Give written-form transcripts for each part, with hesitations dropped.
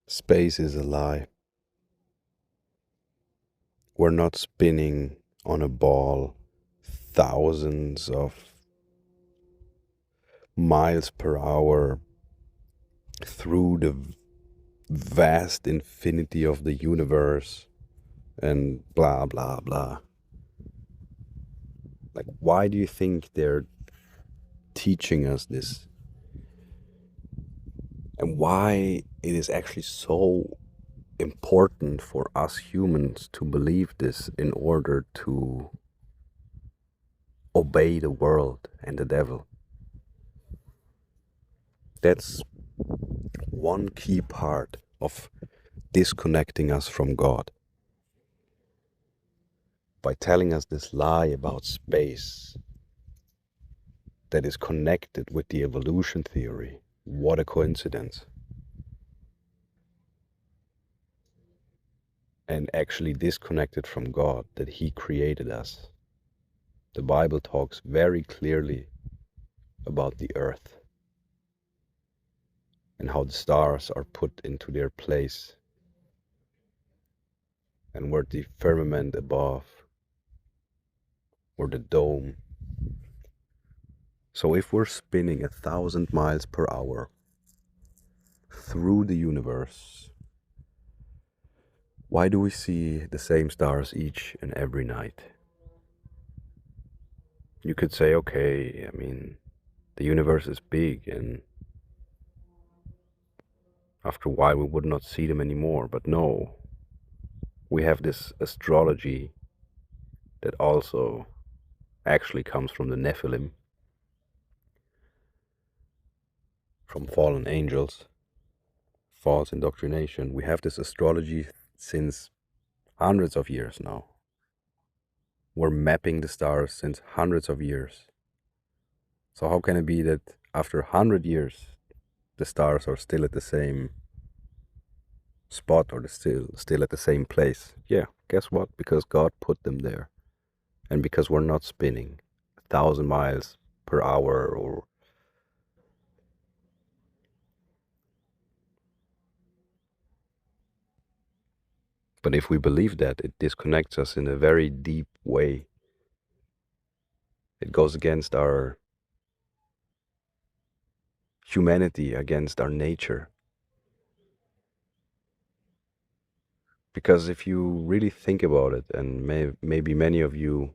Space is a lie. We're not spinning on a ball thousands of miles per hour through the vast infinity of the universe and blah, blah, blah. Like, why do you think they're teaching us this? And why it is actually so important for us humans to believe this in order to obey the world and the devil? That's one key part of disconnecting us from God. By telling us this lie about space that is connected with the evolution theory. What a coincidence. And actually disconnected from God, that He created us. The Bible talks very clearly about the earth and how the stars are put into their place and where the firmament above or the dome. So if we're spinning 1,000 miles per hour through the universe, why do we see the same stars each and every night? You could say, okay, I mean, the universe is big and after a while we would not see them anymore. But no, we have this astrology that also actually comes from the Nephilim, from fallen angels, false indoctrination. We have this astrology since hundreds of years now. We're mapping the stars since hundreds of years. So how can it be that after 100 years the stars are still at the same spot or still at the same place? Yeah, guess what? Because God put them there. And because we're not spinning 1,000 miles per hour or but if we believe that, it disconnects us in a very deep way. It goes against our humanity, against our nature. Because if you really think about it, and maybe many of you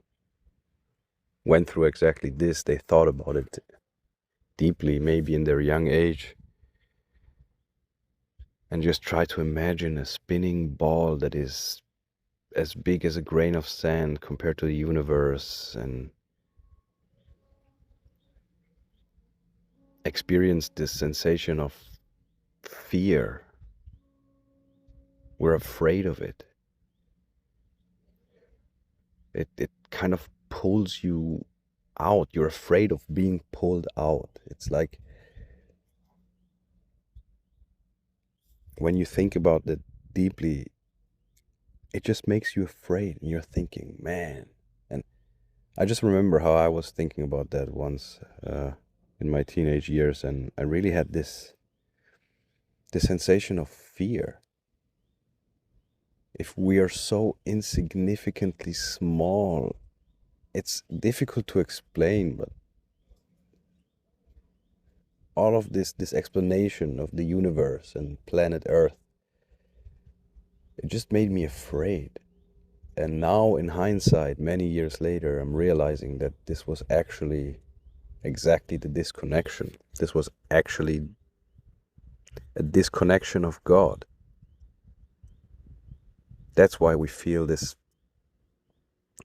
went through exactly this, they thought about it deeply, maybe in their young age, and just try to imagine a spinning ball that is as big as a grain of sand compared to the universe, and experience this sensation of fear. We're afraid of it. It kind of pulls you out. You're afraid of being pulled out. It's like when you think about it deeply, it just makes you afraid. And you're thinking, man. And I just remember how I was thinking about that once in my teenage years, and I really had this sensation of fear. If we are so insignificantly small, it's difficult to explain, but all of this explanation of the universe and planet Earth, it just made me afraid. And now, in hindsight, many years later, I'm realizing that this was actually exactly the disconnection. This was actually a disconnection of God. That's why we feel this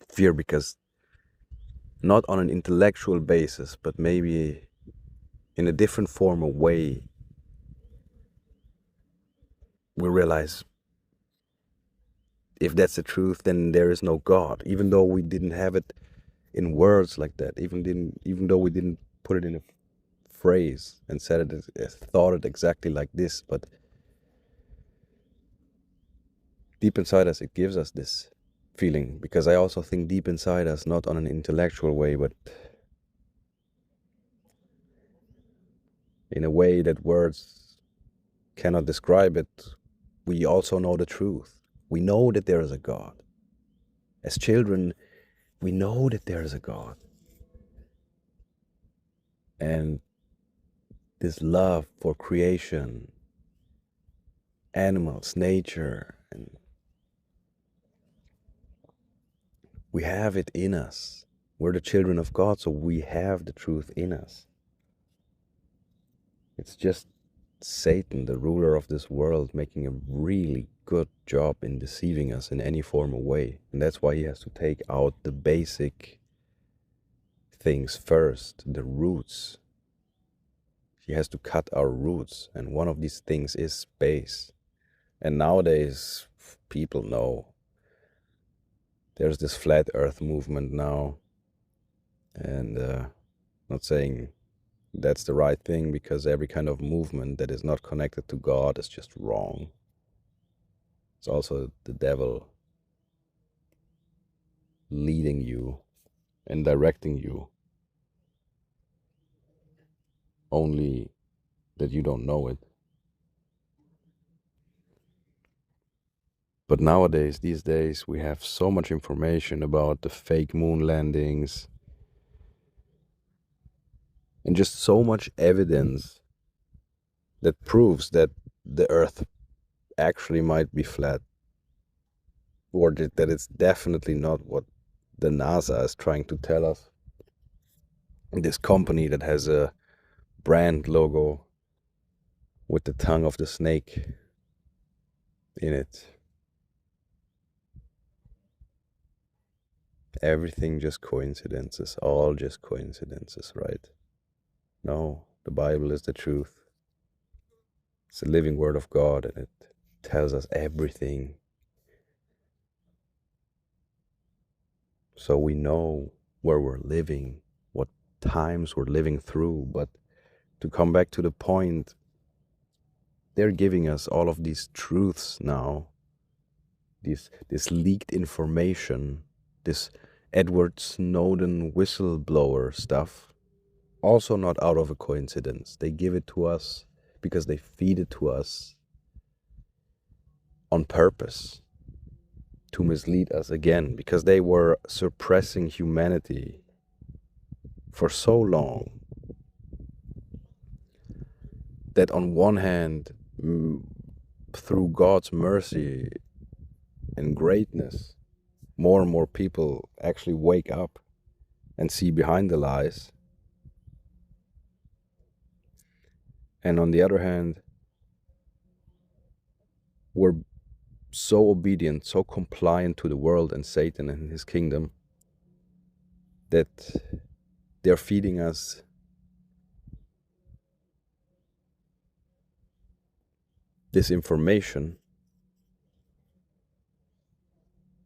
fear, because not on an intellectual basis, but maybe in a different form or way, we realize if that's the truth, then there is no God. Even though we didn't have it in words like that, even though we didn't put it in a phrase and said it, thought it exactly like this, but deep inside us, it gives us this feeling. Because I also think deep inside us, not on an intellectual way, but in a way that words cannot describe it, we also know the truth. We know that there is a God. As children, we know that there is a God. And this love for creation, animals, nature, and we have it in us. We're the children of God, so we have the truth in us. It's just Satan, the ruler of this world, making a really good job in deceiving us in any form of way. And that's why he has to take out the basic things first, the roots. He has to cut our roots. And one of these things is space. And nowadays, people know there's this flat earth movement now. And not saying that's the right thing, because every kind of movement that is not connected to God is just wrong. It's also the devil leading you and directing you, only that you don't know it. But nowadays, these days, we have so much information about the fake moon landings and just so much evidence that proves that the earth actually might be flat, or that it's definitely not what the NASA is trying to tell us. This company that has a brand logo with the tongue of the snake in it. Everything just coincidences, all just coincidences, right? No, the Bible is the truth. It's the living word of God, and it tells us everything. So we know where we're living, what times we're living through. But to come back to the point, they're giving us all of these truths now, this leaked information, this Edward Snowden whistleblower stuff, also not out of a coincidence. They give it to us because they feed it to us on purpose to mislead us again, because they were suppressing humanity for so long that on one hand, through God's mercy and greatness, more and more people actually wake up and see behind the lies. And on the other hand, we're so obedient, so compliant to the world and Satan and his kingdom, that they're feeding us this information.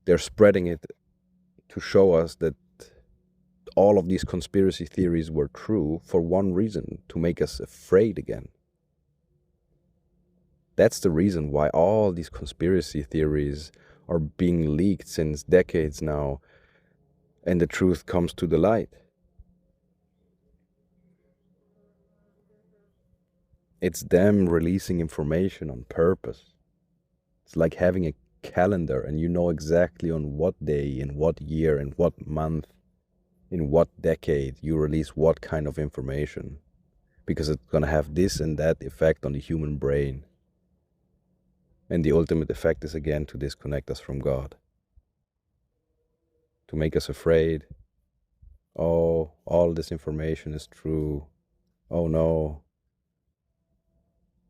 They're spreading it to show us that all of these conspiracy theories were true for one reason: to make us afraid again. That's the reason why all these conspiracy theories are being leaked since decades now, and the truth comes to the light. It's them releasing information on purpose. It's like having a calendar, and you know exactly on what day, in what year, in what month, in what decade you release what kind of information, because it's going to have this and that effect on the human brain. And the ultimate effect is again to disconnect us from God, to make us afraid. Oh, all this information is true. Oh no,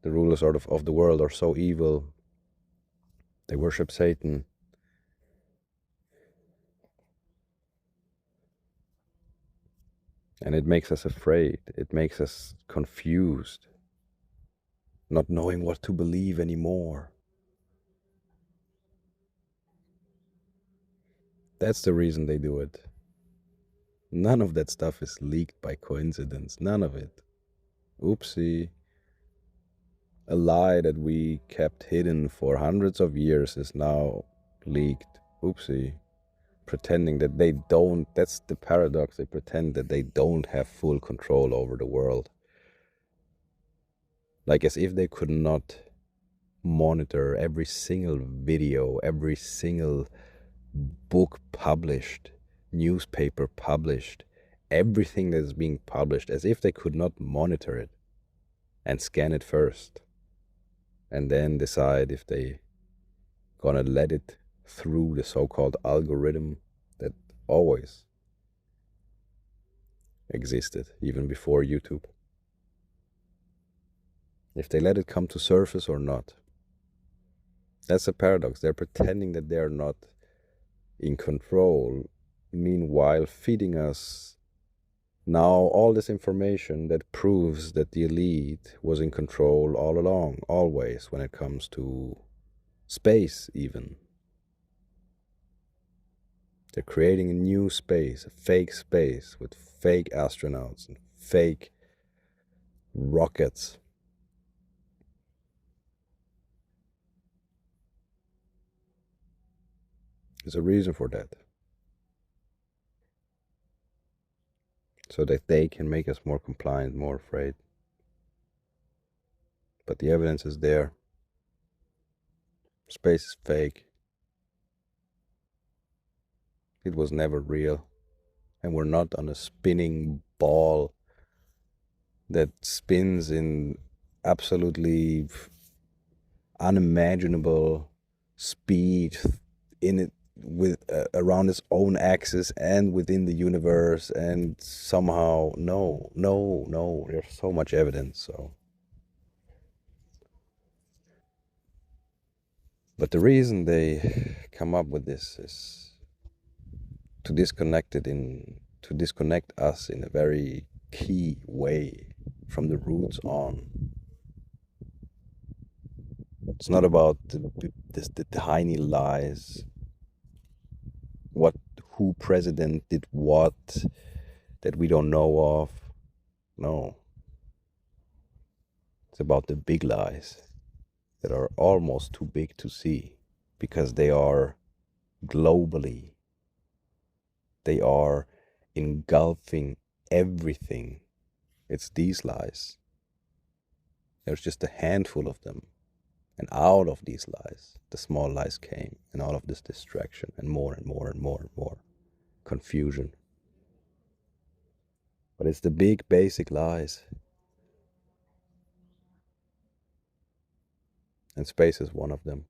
the rulers of the world are so evil. They worship Satan. And it makes us afraid. It makes us confused, not knowing what to believe anymore. That's the reason they do it. None of that stuff is leaked by coincidence. None of it. Oopsie. A lie that we kept hidden for hundreds of years is now leaked. Oopsie. Pretending that they don't, that's the paradox. They pretend that they don't have full control over the world. Like as if they could not monitor every single video, every single book published, newspaper published, everything that is being published, as if they could not monitor it and scan it first and then decide if they gonna let it through the so-called algorithm that always existed even before YouTube. If they let it come to surface or not. That's a paradox. They're pretending that they're not in control, meanwhile feeding us now all this information that proves that the elite was in control all along, always, when it comes to space even. They're creating a new space, a fake space with fake astronauts and fake rockets. There's a reason for that. So that they can make us more compliant, more afraid. But the evidence is there. Space is fake. It was never real. And we're not on a spinning ball that spins in absolutely unimaginable speed in it with around its own axis and within the universe, and somehow no, there's so much evidence. So but the reason they come up with this is to disconnect us in a very key way from the roots on. It's not about the tiny lies, who president did what that we don't know of. No, it's about the big lies that are almost too big to see because they are globally, they are engulfing everything. It's these lies. There's just a handful of them. And out of these lies, the small lies came, and out of this distraction, and more and more and more and more confusion. But it's the big basic lies. And space is one of them.